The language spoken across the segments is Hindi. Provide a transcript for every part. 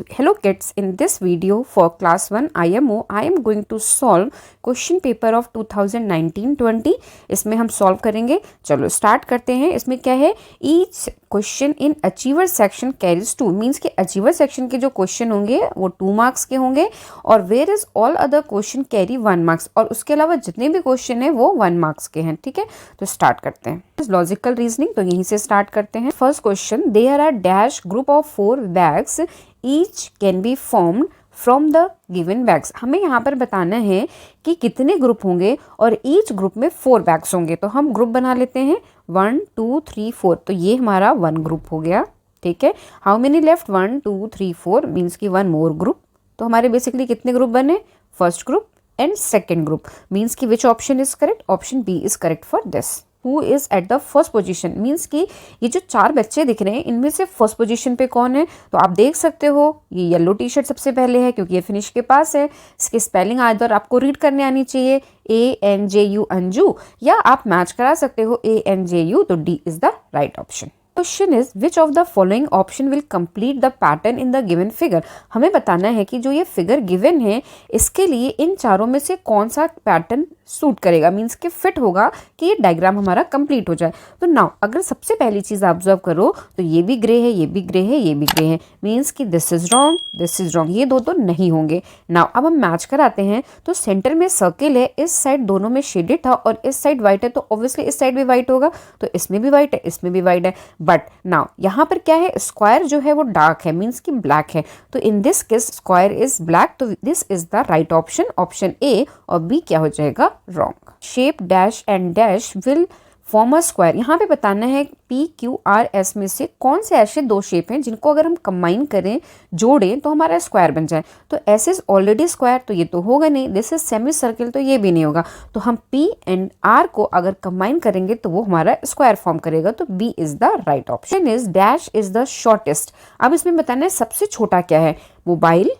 hello kids, in this video for class 1 IMO I am going to solve question paper of 2019-20। इसमें हम सॉल्व करेंगे। चलो स्टार्ट करते हैं। इसमें क्या है, each question in achiever section carries 2, means के अचीवर सेक्शन के जो क्वेश्चन होंगे वो 2 मार्क्स के होंगे और where is all other question carry 1 marks, और उसके अलावा जितने भी क्वेश्चन है वो 1 मार्क्स के हैं। ठीक है, तो स्टार्ट करते हैं। लॉजिकल रीजनिंग, तो यहीं से स्टार्ट करते हैं। First question, there are dash group of 4 bags each can be formed from the given bags. हमें यहाँ पर बताना है कि कितने ग्रुप होंगे और ईच ग्रुप में 4 बैग्स होंगे। तो हम ग्रुप बना लेते हैं 1 2 3 4। तो ये हमारा 1 ग्रुप हो गया। ठीक है, हाउ मेनी लेफ्ट, 1 2 3 4 मीन्स की 1 मोर ग्रुप। तो हमारे बेसिकली कितने ग्रुप बने, first group and second group, means की which option is correct, option B is correct for this. Who is at the first position, means कि ये जो 4 बच्चे दिख रहे हैं इनमें से फर्स्ट पोजीशन पे कौन है। तो आप देख सकते हो ये येलो टी शर्ट सबसे पहले है क्योंकि ये फिनिश के पास है। इसकी स्पेलिंग आइदर आपको रीड करने आनी चाहिए ANJU अंजू, या आप मैच करा सकते हो ANJU, तो D is the right option. Question is which of the following option will complete the pattern in the given figure. हमें बताना है कि जो ये फिगर गिवन है इसके लिए इन चारों में से कौन सा पैटर्न सूट करेगा, मीन्स के फिट होगा कि ये डायग्राम हमारा कंप्लीट हो जाए। तो नाउ अगर सबसे पहली चीज ऑब्जर्व करो तो ये भी ग्रे है, ये भी ग्रे है, ये भी ग्रे है, मीन्स कि this is wrong, this is wrong, ये दो तो नहीं होंगे। नाउ अब हम मैच कराते हैं। तो सेंटर में सर्किल है, इस साइड दोनों में शेडेड था और इस साइड व्हाइट है, तो ऑब्वियसली इस साइड भी व्हाइट होगा। तो इसमें भी व्हाइट है, इसमें भी व्हाइट है, बट नाउ यहाँ पर क्या है, स्क्वायर जो है वो डार्क है, मीन्स कि ब्लैक है। तो in this case square is black, तो this is the right option, option A. और बी क्या हो जाएगा, wrong. Shape dash and dash will form a square. यहाँ पे बताना है PQRS में से कौन से ऐसे 2 शेप हैं जिनको अगर हम कंबाइन करें, जोड़ें, तो हमारा स्क्वायर बन जाए। तो S इज ऑलरेडी स्क्वायर, तो ये तो होगा नहीं। दिस इज सेमी सर्किल, तो ये भी नहीं होगा। तो हम P एंड R को अगर कंबाइन करेंगे तो वो हमारा स्क्वायर फॉर्म करेगा। तो B is the right option. Is dash is the shortest. अब इसमें बताना है सबसे छोटा क्या है, मोबाइल,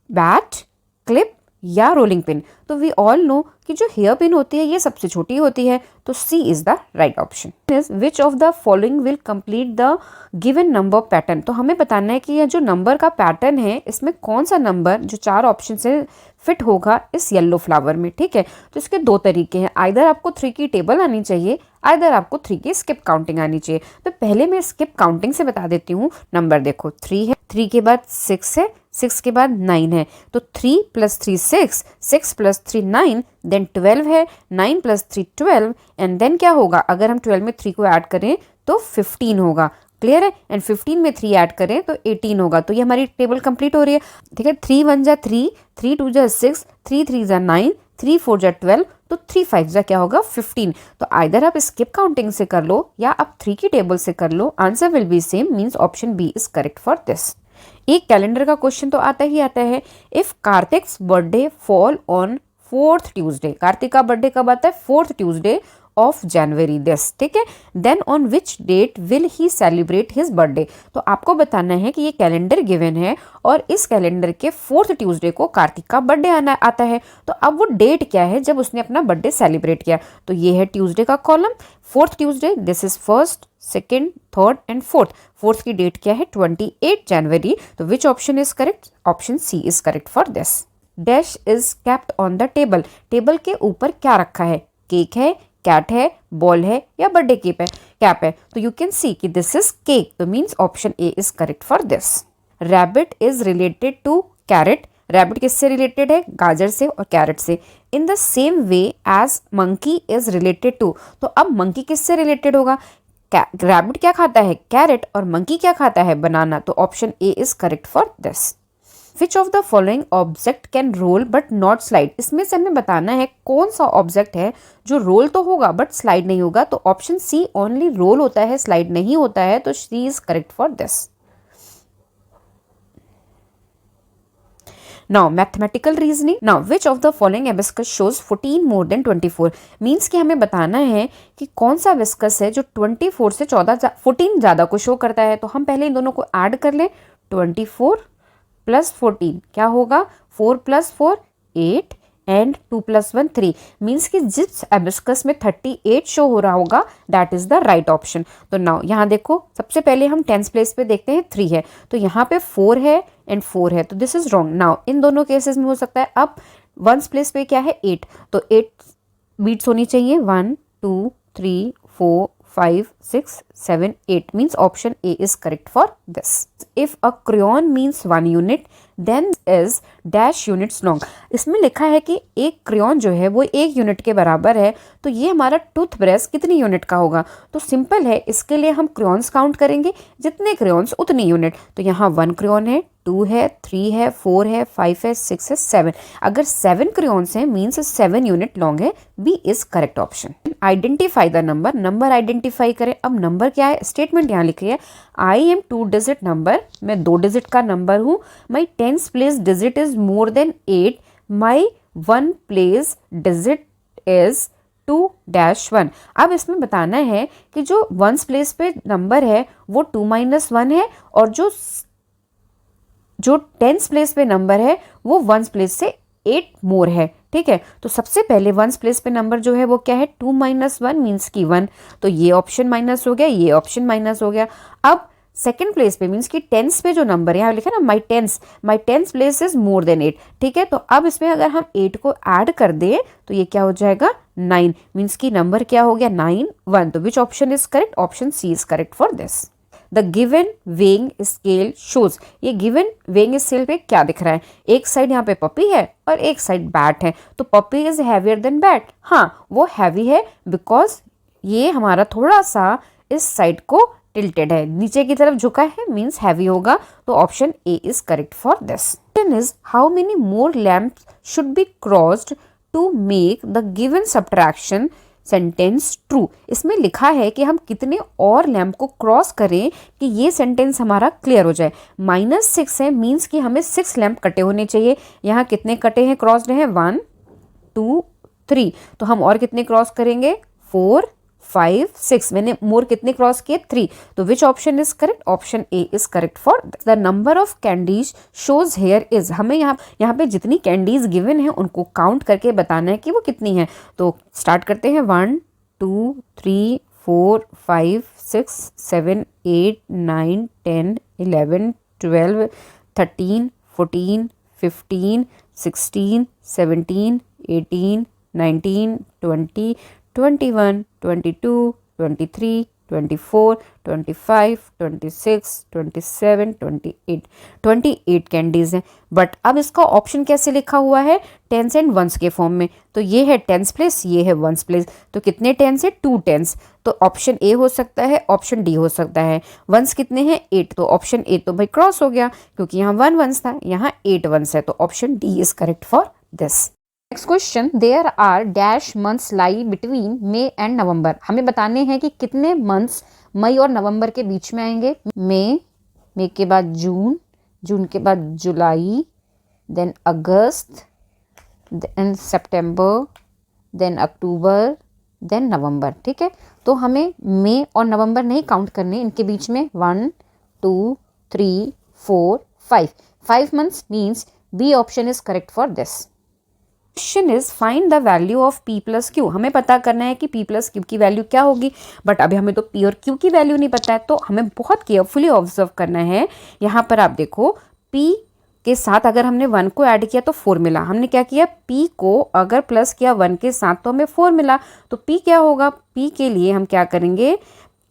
बैट, क्लिप या रोलिंग पिन। तो वी ऑल नो कि जो हेयर पिन होती है ये सबसे छोटी होती है। तो C is the right option. Is which of the following will complete the given number pattern. तो हमें बताना है कि यह जो नंबर का पैटर्न है इसमें कौन सा नंबर जो 4 ऑप्शन से फिट होगा इस येलो फ्लावर में। ठीक है, तो इसके 2 तरीके हैं, आइदर आपको 3 की टेबल आनी चाहिए, आइदर आपको 3 की स्किप काउंटिंग आनी चाहिए। तो पहले मैं स्किप काउंटिंग से बता देती हूँ। नंबर देखो 3 है, 3 के बाद 6 है, 6 के बाद 9 है। तो 3 + 3 6, 6 + 3 9, देन 12 है, 9 + 3 12, एंड देन क्या होगा, अगर हम 12 में 3 को ऐड करें तो 15 होगा। क्लियर है, एंड 15 में 3 ऐड करें तो 18 होगा। तो ये हमारी टेबल कंप्लीट हो रही है। ठीक है, 3 1 जा 3, 3 2 जा 6, 3 3 जा 9, 3 4 जा 12, तो 3 5 जा क्या होगा 15। तो आइदर आप स्किप काउंटिंग से कर लो या आप 3 की टेबल से कर लो, answer will be same, means option B is correct for this. एक कैलेंडर का क्वेश्चन तो आता ही आता है। If Kartik's birthday fall on 4th Tuesday, Kartik का बर्थडे कब आता है, 4th Tuesday of January this. ठीक है, then on which date will he celebrate his birthday. तो आपको बताना है कि ये कैलेंडर गिवन है और इस कैलेंडर के 4th ट्यूसडे को कार्तिक का बर्थडे आता है। तो अब वो डेट क्या है जब उसने अपना बर्थडे सेलिब्रेट किया। तो ये है ट्यूसडे का column, 4th Tuesday, this is 1st, 2nd, 3rd and 4th। 4th की डेट क्या है, 28 जनवरी। तो which option is correct, option C is correct for this. Dash is kept on the table. Table के ऊपर क्या रखा है, केक है, कैट है, बॉल है या बर्थडे कैप है। तो यू कैन सी कि दिस इज केक, तो means option A is correct for this. Rabbit is related to carrot. Rabbit किससे रिलेटेड है, गाजर से और कैरेट से। In the same way as monkey is related to. तो अब मंकी किससे रिलेटेड होगा, रैबिट क्या खाता है, कैरेट, और मंकी क्या खाता है, बनाना। तो option A is correct for this. Which of the following object can roll but not slide. इसमें से हमें बताना है कौन सा ऑब्जेक्ट है जो रोल तो होगा बट स्लाइड नहीं होगा। तो ऑप्शन सी ओनली रोल होता है, स्लाइड नहीं होता है। तो C is correct for this. Now mathematical reasoning. Now which of the following abacus shows 14 more than 24? Means कि हमें बताना है कि कौन सा abacus है जो 24 से 14 ज़्यादा को शो करता है। तो हम पहले इन दोनों को ऐड कर लें। 24 + 14 क्या होगा, 4 + 4 8, एंड 2 + 1 3 मीन्स कि जिस एबिस्कस में 38 शो हो रहा होगा that is the right option. तो नाउ यहाँ देखो, सबसे पहले हम टेंस प्लेस पे देखते हैं 3 है, तो यहाँ पे 4 है एंड 4 है, तो this is wrong. Now in दोनों केसेस में हो सकता है। अब वंस प्लेस पे क्या है 8, तो 8 बीट्स होनी चाहिए, 1 2 3 4 5 6 7 8 means option A is correct for this. If a crayon means 1 unit then is dash units long. इसमें लिखा है कि एक क्रेयॉन जो है वो 1 यूनिट के बराबर है, तो ये हमारा टूथब्रश कितनी यूनिट का होगा? तो सिंपल है, इसके लिए हम क्रेयॉन्स काउंट करेंगे, जितने क्रेयॉन्स उतनी यूनिट। तो यहाँ 1 क्रेयॉन है, 2 है, 3 है, 4 है, 5 है, 6 है, 7। अगर 7 क्रेयॉन्स हैं मीन्स 7 यूनिट लॉन्ग है, B is correct option. Identify the number, number identify करें। अब नंबर क्या है, स्टेटमेंट यहाँ लिखी है, आई एम 2 डिजिट नंबर, मैं 2 डिजिट का नंबर हूँ। माई 10th place digit is more than 8, my 1 place digit is 2-1। अब इसमें बताना है कि जो 1 प्लेस पे नंबर है वो 2 - 1 है, और जो 10th प्लेस पे नंबर है वो 1 प्लेस से 8 मोर है। ठीक है, तो सबसे पहले 1 प्लेस पे नंबर जो है वो क्या है, 2 - 1 मीन्स की 1, तो ये ऑप्शन माइनस हो गया, ये ऑप्शन माइनस हो गया। अब सेकंड प्लेस पे मीन्स कि 10th पे जो नंबर है, यहाँ लिखा ना माई 10th place is more than 8। ठीक है, तो अब इसमें अगर हम 8 को ऐड कर दें तो ये क्या हो जाएगा, 9 मीन्स कि नंबर क्या हो गया, 9 1। तो which option is correct, option C is correct for this. The given weighing scale shows, ये गिवन वेइंग स्केल पे क्या दिख रहा है, एक साइड यहाँ पे पपी है और एक साइड बैट है, तो puppy is heavier than bat. हाँ, वो हैवी है बिकॉज ये हमारा थोड़ा सा इस साइड को टिल्टेड है, नीचे की तरफ झुका है, मीन्स हैवी होगा, तो option A is correct for this. Question is how many more lamps should be crossed to make the given subtraction sentence true. इसमें लिखा है कि हम कितने और लैम्प को क्रॉस करें कि ये सेंटेंस हमारा क्लियर हो जाए। -6 है मीन्स कि हमें 6 लैम्प कटे होने चाहिए। यहाँ कितने कटे हैं, क्रॉस्ड हैं, 1 2 3, तो हम और कितने क्रॉस करेंगे, 4 5 6। मैंने मोर कितने क्रॉस किए, 3। तो which option is correct, option A is correct for the number of candies shows hair is. हमें यहाँ पे जितनी कैंडीज गिवन है उनको काउंट करके बताना है कि वो कितनी है। तो स्टार्ट करते हैं, 1 2 3 4 5 6 7 8 9 10 11 12 13 14 15 16 17 18 19 20 21 22 23 24 25 26 27 28 28 कैंडीज हैं। बट अब इसका ऑप्शन कैसे लिखा हुआ है, 10s एंड 1s के फॉर्म में। तो ये है 10s प्लेस, ये है 1s प्लेस, तो कितने 10s है, 2 10s। तो ऑप्शन ए हो सकता है, ऑप्शन डी हो सकता है। 1s कितने हैं, 8, तो ऑप्शन ए तो भाई क्रॉस हो गया क्योंकि यहाँ 1 1s था, यहाँ 8 1s है, तो option D is correct for this. Next question, there are dash months lie between May and November. हमें बताने हैं कि कितने मंथ्स मई और नवंबर के बीच में आएंगे। मई के बाद जून, जून के बाद जुलाई, देन अगस्त, देन सितंबर, देन अक्टूबर, देन नवंबर। ठीक है, तो हमें मई और नवंबर नहीं काउंट करने, इनके बीच में 1 2 3 4 5 months means B option is correct for this. Question is find the value of p + q। हमें पता करना है कि p + q की वैल्यू क्या होगी, बट अभी हमें तो p और q की वैल्यू नहीं पता है, तो हमें बहुत केयरफुली ऑब्जर्व करना है। यहाँ पर आप देखो, p के साथ अगर हमने 1 को ऐड किया तो 4 मिला। हमने क्या किया, p को अगर प्लस किया 1 के साथ तो हमें 4 मिला, तो p क्या होगा, p के लिए हम क्या करेंगे,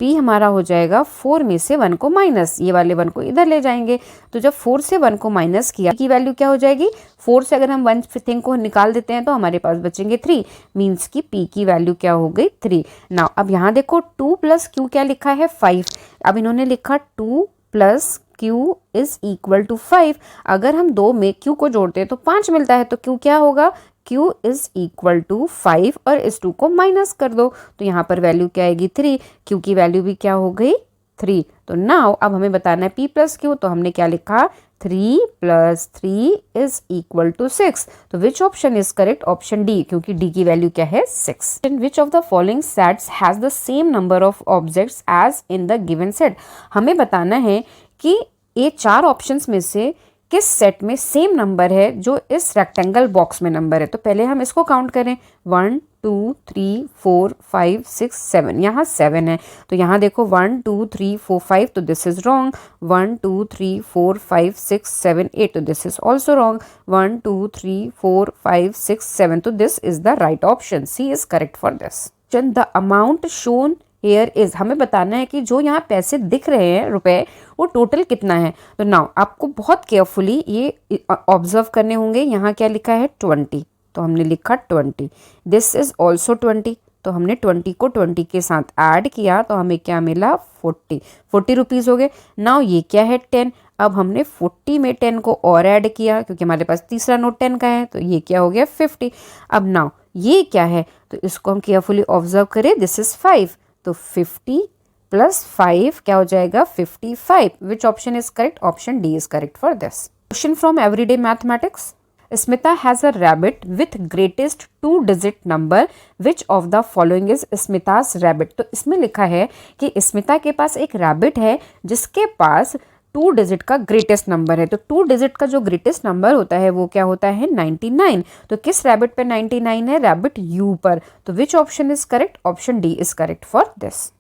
p हमारा हो जाएगा 4 में से 1 को माइनस, ये वाले 1 को इधर ले जाएंगे, तो जब 4 से 1 को माइनस किया की वैल्यू क्या हो जाएगी, 4 से अगर हम 1 थिंग को निकाल देते हैं तो हमारे पास बचेंगे 3, मीन्स की p की वैल्यू क्या हो गई, 3। नाउ अब यहाँ देखो 2 + q क्या लिखा है, 5। अब इन्होंने लिखा 2 + q इज इक्वल टू 5। अगर हम 2 में q को जोड़ते हैं तो 5 मिलता है, तो q क्या होगा, q इज इक्वल टू 5 और इस 2 को माइनस कर दो, तो यहाँ पर वैल्यू क्या आएगी, 3। q की वैल्यू भी क्या हो गई, 3। तो नाउ अब हमें बताना है p + q, तो हमने क्या लिखा, 3 + 3 इज इक्वल टू 6। तो which option is correct, option D, क्योंकि डी की वैल्यू क्या है, 6। In which of the following sets has the same number of objects as in the given set. हमें बताना है कि ये 4 ऑप्शंस में से किस सेट में सेम नंबर है जो इस रेक्टेंगल बॉक्स में नंबर है। तो पहले हम इसको काउंट करें, 1 2 3 4 5 6 7, यहाँ 7 है। तो यहाँ देखो 1 2 3 4 5, तो दिस इज रॉन्ग। 1 2 3 4 5 6 7 8, तो दिस इज ऑल्सो रॉन्ग। 1 2 3 4 5 6 7, तो this is the right option, C is correct for this. The amount shown here is, हमें बताना है कि जो यहाँ पैसे दिख रहे हैं रुपए, वो टोटल कितना है। तो नाउ आपको बहुत केयरफुली ये ऑब्जर्व करने होंगे। यहाँ क्या लिखा है 20, तो हमने लिखा 20। दिस इज ऑल्सो 20, तो हमने 20 को 20 के साथ ऐड किया तो हमें क्या मिला 40 रुपीज़ हो गए। नाउ ये क्या है 10, अब हमने 40 में 10 को और ऐड किया क्योंकि हमारे पास तीसरा नोट 10 का है, तो ये क्या हो गया 50। अब नाउ ये क्या है, तो इसको हम केयरफुली ऑब्जर्व करें, दिस इज 5, तो 50 प्लस 5 क्या हो जाएगा 55। Which option is correct, option D is correct for this. Question from everyday mathematics, Smita has a rabbit with greatest 2 digit number, which of the following is Smita's rabbit. तो इसमें लिखा है कि स्मिता के पास एक रैबिट है जिसके पास 2 डिजिट का ग्रेटेस्ट नंबर है। तो 2 डिजिट का जो ग्रेटेस्ट नंबर होता है वो क्या होता है 99। तो किस रैबिट पे 99 है, रैबिट यू पर। तो which option is correct, option D is correct for this.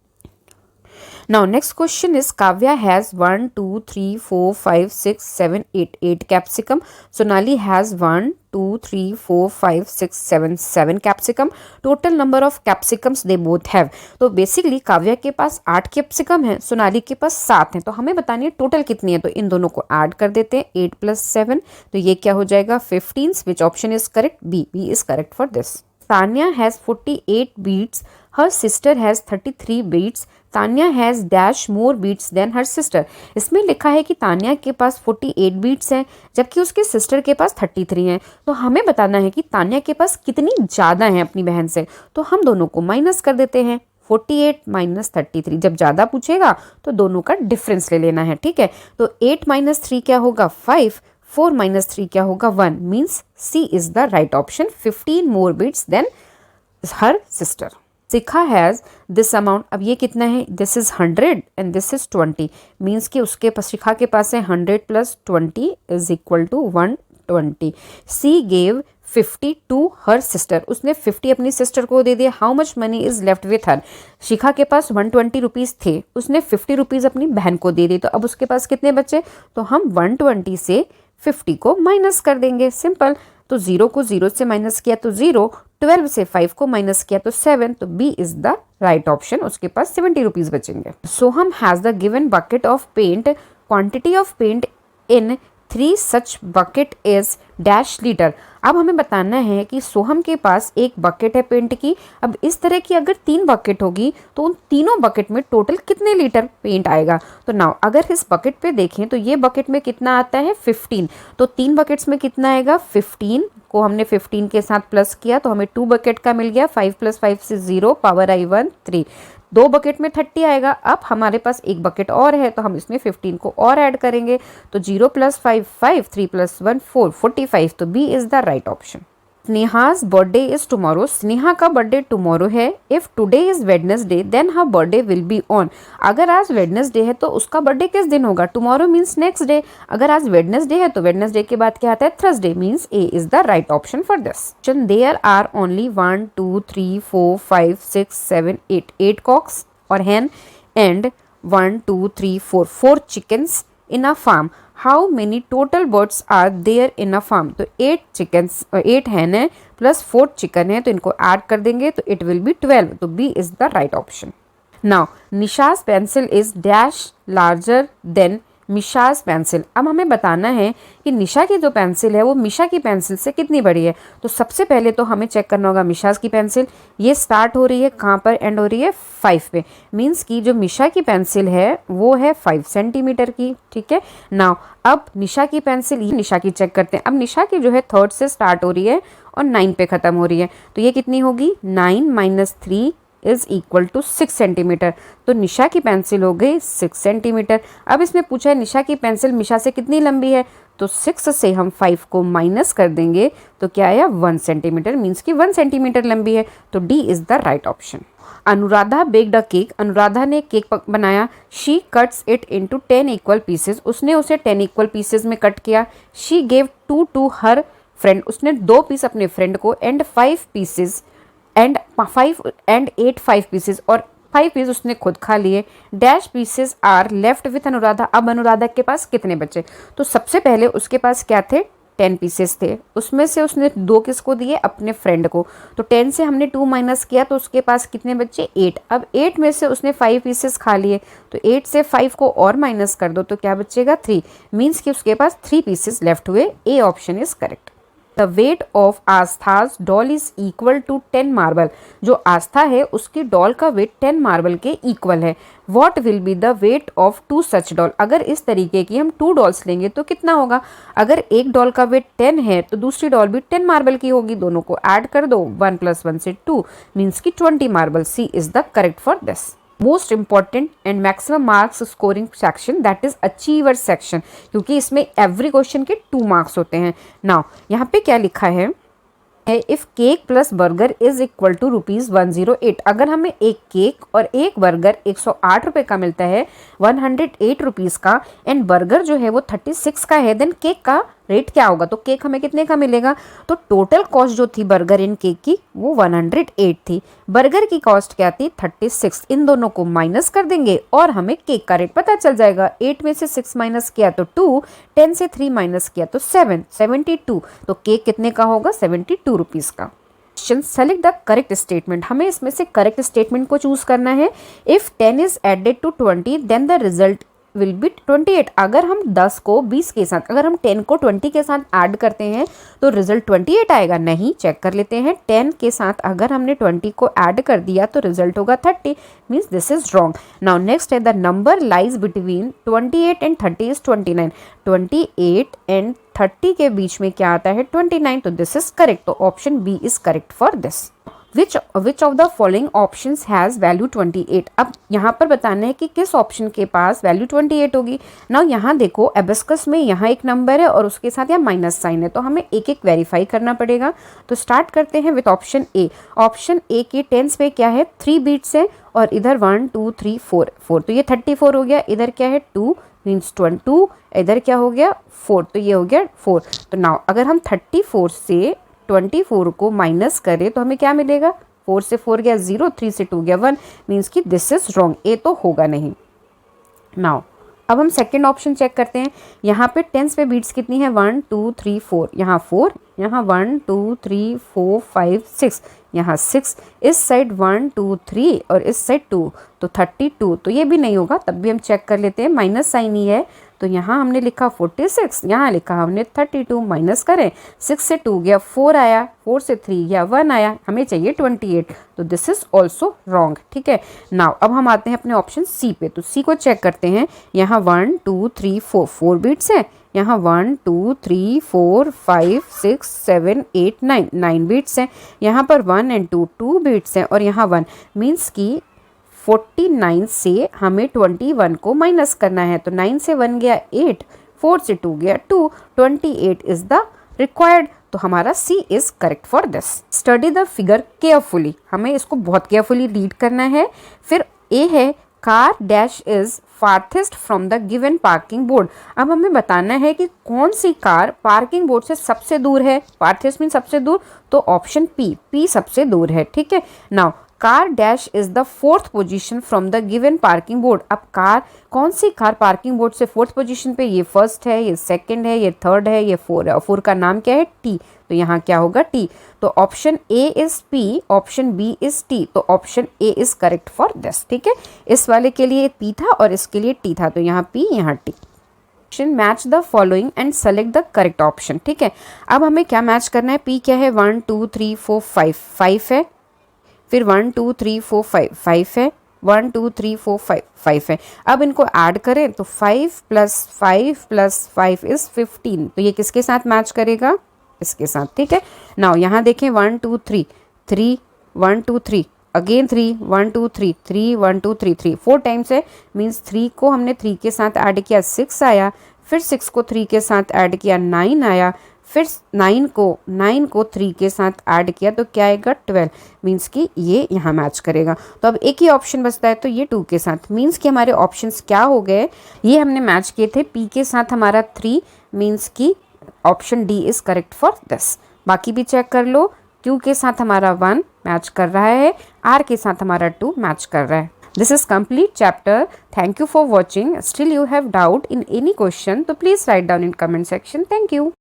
Now next question is Kavya has 1 2 3 4 5 6 7 8 capsicum. Sonali has 1 2 3 4 5 6 7 capsicum. Total number of capsicums they both have. तो बेसिकली काव्या के पास 8 कैप्सिकम है, सोनाली के पास 7 है। तो हमें बतानी है टोटल कितनी है। तो इन दोनों को ऐड कर देते हैं, 8 + 7, तो ये क्या हो जाएगा 15। Which option is correct, B is correct for this. Tanya has 48 beads. Her sister has 33 beads. Tanya has dash more beads than her sister. इसमें लिखा है कि तान्या के पास 48 बीट्स हैं जबकि उसके सिस्टर के पास 33 हैं। तो हमें बताना है कि तान्या के पास कितनी ज़्यादा हैं अपनी बहन से। तो हम दोनों को माइनस कर देते हैं, 48 माइनस 33। जब ज़्यादा पूछेगा तो दोनों का डिफरेंस ले लेना है, ठीक है। तो 8 - 3 क्या होगा 5, 4 - 3 क्या होगा 1, means C is the right option, 15 more beats than her sister. Shikha has this amount, अब ये कितना है, this is 100 and this is 20, means कि उसके पास शिखा के पास है 100 + 20 is equal to 120। She gave 50 to her sister, उसने 50 अपनी सिस्टर को दे दिया। How much money is left with her, Shikha के पास 120 रुपीज़ थे, उसने 50 रुपीज़ अपनी बहन को दे दी। तो अब उसके पास कितने बचे, तो हम 120 से 50 को माइनस कर देंगे, सिंपल। तो 0 को 0 से माइनस किया तो 0, 12 से 5 को माइनस किया तो 7, तो B is the right option, उसके पास 70 रुपीज़ बचेंगे। Soham has the given bucket of paint, quantity of paint in 3 such bucket is dash litre. अब हमें बताना है कि सोहम के पास एक बकेट है पेंट की। अब इस तरह की अगर 3 बकेट होगी तो उन तीनों बकेट में टोटल कितने लीटर पेंट आएगा। तो नाउ अगर इस बकेट पे देखें तो ये बकेट में कितना आता है 15, तो 3 बकेट्स में कितना आएगा 15 को हमने 15 के साथ प्लस किया तो हमें 2 बकेट का मिल गया, 5 + 5 से 0, पावर आई 1 3। 2 बकेट में 30 आएगा। अब हमारे पास एक बकेट और है तो हम इसमें 15 को और ऐड करेंगे, तो 0 + 5 5, 3 + 1 4, 45, तो B is the right option. Sneha's birthday is tomorrow, Sneha का बर्थडे टुमारो है। If today is Wednesday then her birthday will be on. अगर आज वेडनेसडे है तो उसका बर्थडे किस दिन होगा, टुमारो मीन्स नेक्स्ट डे। अगर आज वेडनेसडे है तो वेडनेसडे के बाद क्या आता है Thursday, means A is the right option for this. There are only 1 2 3 4 5 6 7 8 cocks or hen and 1 2 3 4 4 chickens in a farm. How many total birds are there in a farm? तो 8 chickens 8 hen है प्लस 4 chicken है, तो इनको ऐड कर देंगे तो it will be 12, तो B is the right option. Now Nisha's pencil is dash larger than Misha's pencil. अब हमें बताना है कि निशा की जो पेंसिल है वो मिशा की पेंसिल से कितनी बड़ी है। तो सबसे पहले तो हमें चेक करना होगा मिशाज की पेंसिल, ये स्टार्ट हो रही है कहाँ पर, एंड हो रही है 5 पे, मीन्स कि जो मिशा की पेंसिल है वो है 5 सेंटीमीटर की, ठीक है। नाउ अब निशा की पेंसिल, ये निशा की चेक करते हैं। अब निशा की जो है 3rd से स्टार्ट हो रही है और 9 पे ख़त्म हो रही है, तो ये कितनी होगी 9 - 3 इज इक्वल टू 6 सेंटीमीटर। तो निशा की पेंसिल हो गई 6 सेंटीमीटर। अब इसमें पूछा है निशा की पेंसिल मिशा से कितनी लंबी है, तो 6 से हम 5 को माइनस कर देंगे तो क्या आया 1 सेंटीमीटर, मीन्स कि 1 सेंटीमीटर लंबी है। तो D is the right option. Anuradha baked a cake, Anuradha ने केक बनाया। She cuts it into 10 equal pieces, उसने उसे 10 इक्वल पीसेस में कट किया। She gave 2 two her friend, उसने 2 पीस अपने फ्रेंड को, एंड 5 पीसेस एंड 8 5 पीसेस, और 5 पीस उसने खुद खा लिए। Dash pieces are left with Anuradha, अब अनुराधा के पास कितने बचे, तो सबसे पहले उसके पास क्या थे 10 पीसेस थे, उसमें से उसने 2 किसको दिए अपने फ्रेंड को। तो 10 से हमने 2 माइनस किया तो उसके पास कितने बचे 8। अब 8 में से उसने 5 पीसेस खा लिए, तो 8 से 5 को और माइनस कर दो तो क्या बचेगा 3, मीन्स कि उसके पास 3 पीसेस लेफ्ट हुए। A option is correct. The weight of Aastha's doll is equal to 10 marble, जो आस्था है उसकी डॉल का वेट 10 मार्बल के इक्वल है। What will be the weight of 2 such doll, अगर इस तरीके की हम 2 डॉल्स लेंगे तो कितना होगा। अगर एक डॉल का वेट 10 है तो दूसरी डॉल भी 10 मार्बल की होगी, दोनों को ऐड कर दो, 1 + 1 से 2, मीन्स की 20 marble. C is the correct for this. Most important and maximum marks scoring section, that is achiever section, क्योंकि इसमें एवरी क्वेश्चन के 2 मार्क्स होते हैं। नाउ यहाँ पे क्या लिखा है, if cake plus burger is equal to ₹108, अगर हमें एक केक और एक बर्गर 108 रुपये का मिलता है, 108 रुपीज़ का, एंड बर्गर जो है वो 36 का है, देन केक का रेट क्या होगा, तो केक हमें कितने का मिलेगा। तो टोटल कॉस्ट जो थी बर्गर एंड केक की वो 108 थी, बर्गर की कॉस्ट क्या थी 36, इन दोनों को माइनस कर देंगे और हमें केक का रेट पता चल जाएगा। 8 में से 6 माइनस किया तो 2, 10 से 3 माइनस किया तो 7, 72, तो केक कितने का होगा 72 रुपीज़ का। सेलेक्ट द करेक्ट स्टेटमेंट, हमें इसमें से करेक्ट स्टेटमेंट को चूज करना है। If 10 is added to 20 then the result will be 28, अगर हम 10 को 20 के साथ, अगर हम 10 को 20 के साथ ऐड करते हैं तो रिजल्ट 28 आएगा, नहीं, चेक कर लेते हैं। 10 के साथ अगर हमने 20 को ऐड कर दिया तो रिजल्ट होगा 30, means this is wrong. Now next है the number lies between 28 and 30 is 29, 28 and 30 के बीच में क्या आता है 29, तो दिस इज करेक्ट, तो option B is correct for this. Which of the following options has value 28, अब यहाँ पर बताना है कि किस ऑप्शन के पास वैल्यू 28 होगी। ना यहाँ देखो एबस्कस में यहाँ एक नंबर है और उसके साथ यहाँ माइनस साइन है, तो हमें एक एक वेरीफाई करना पड़ेगा। तो स्टार्ट करते हैं with option A. Option A के टेंस पे क्या है 3 बीट्स है, और इधर 1 2 3 4 4, तो ये 34 हो गया। इधर क्या है 2 मीन्स 22, इधर क्या हो गया 4, तो ये हो गया 4। तो नाउ अगर हम 34 से 24 को माइनस करें तो हमें क्या मिलेगा, 4 से 4 गया 0, 3 से 2 गया 1, मीन्स कि दिस इज रॉन्ग, ए तो होगा नहीं। नाउ अब हम सेकंड ऑप्शन चेक करते हैं। यहाँ पे टेंस पे बीट्स कितनी है 1 2 3 4, यहाँ 4, यहाँ 1 2 3 4 5 6, यहाँ 6, इस साइड 1 2 3 और इस साइड 2, तो 32, तो ये भी नहीं होगा, तब भी हम चेक कर लेते हैं, माइनस साइन ही है। तो यहाँ हमने लिखा 46, यहाँ लिखा हमने 32, माइनस करें, 6 से 2 गया 4 आया, 4 से 3 गया 1 आया, हमें चाहिए 28, तो दिस इज ऑल्सो रॉन्ग। ठीक है, नाउ अब हम आते हैं अपने ऑप्शन सी पे, तो सी को चेक करते हैं। यहाँ 1 2 3 4 4 बीट्स है, यहाँ 1 2 3 4 5 6 7 8 9 9 बीट्स हैं, यहाँ पर 1 एंड 2 2 बीट्स हैं, और यहाँ 1, मीन्स की 49 से हमें 21 को माइनस करना है। तो 9 से 1 गया 8, 4 से 2 गया 2, 28 इज द रिक्वायर्ड, तो हमारा C is correct for this. Study the figure carefully, हमें इसको बहुत केयरफुली रीड करना है। फिर ए है car dash is farthest from the given parking board, अब हमें बताना है कि कौन सी कार पार्किंग बोर्ड से सबसे दूर है, फार्थेस्ट मीन सबसे दूर, तो ऑप्शन पी, पी सबसे दूर है। ठीक है, now car dash is the 4th position from the given parking board, अब कार कौन सी कार पार्किंग बोर्ड से 4th पोजीशन पे, ये फर्स्ट है, ये सेकंड है, ये थर्ड है, ये 4 है, और 4 का नाम क्या है टी, तो यहाँ क्या होगा टी, तो option A is P, option B is T, तो option A is correct for this. ठीक है, इस वाले के लिए पी था और इसके लिए टी था, तो यहाँ पी यहाँ T. Match the following and select the correct option. ठीक है, अब हमें क्या मैच करना है, पी क्या है 1 2 3 4 5 5 है, फिर 1 2 3 4 5 5 है, 1 2 3 4 5 5 है। अब इनको ऐड करें तो 5 + 5 + 5 इज 15, तो ये किसके साथ मैच करेगा, इसके साथ। ठीक है, नाउ यहाँ देखें 1 2 3 3 1 2 3 अगेन 3 1 2 3 3 1 2 3 3 4 टाइम्स है, मीन्स 3 को हमने 3 के साथ ऐड किया 6 आया, फिर 6 को 3 के साथ ऐड किया 9 आया, फिर 9 को 3 के साथ ऐड किया तो क्या आएगा 12, मीन्स कि ये यहाँ मैच करेगा। तो अब एक ही ऑप्शन बचता है तो ये 2 के साथ, मीन्स कि हमारे ऑप्शंस क्या हो गए, ये हमने मैच किए थे पी के साथ हमारा 3, मीन्स कि option D is correct for this. बाकी भी चेक कर लो, क्यू के साथ हमारा 1 मैच कर रहा है, आर के साथ हमारा 2 मैच कर रहा है। This is complete chapter. Thank you for watching. Still you have doubt in any question, so please write down in comment section. Thank you.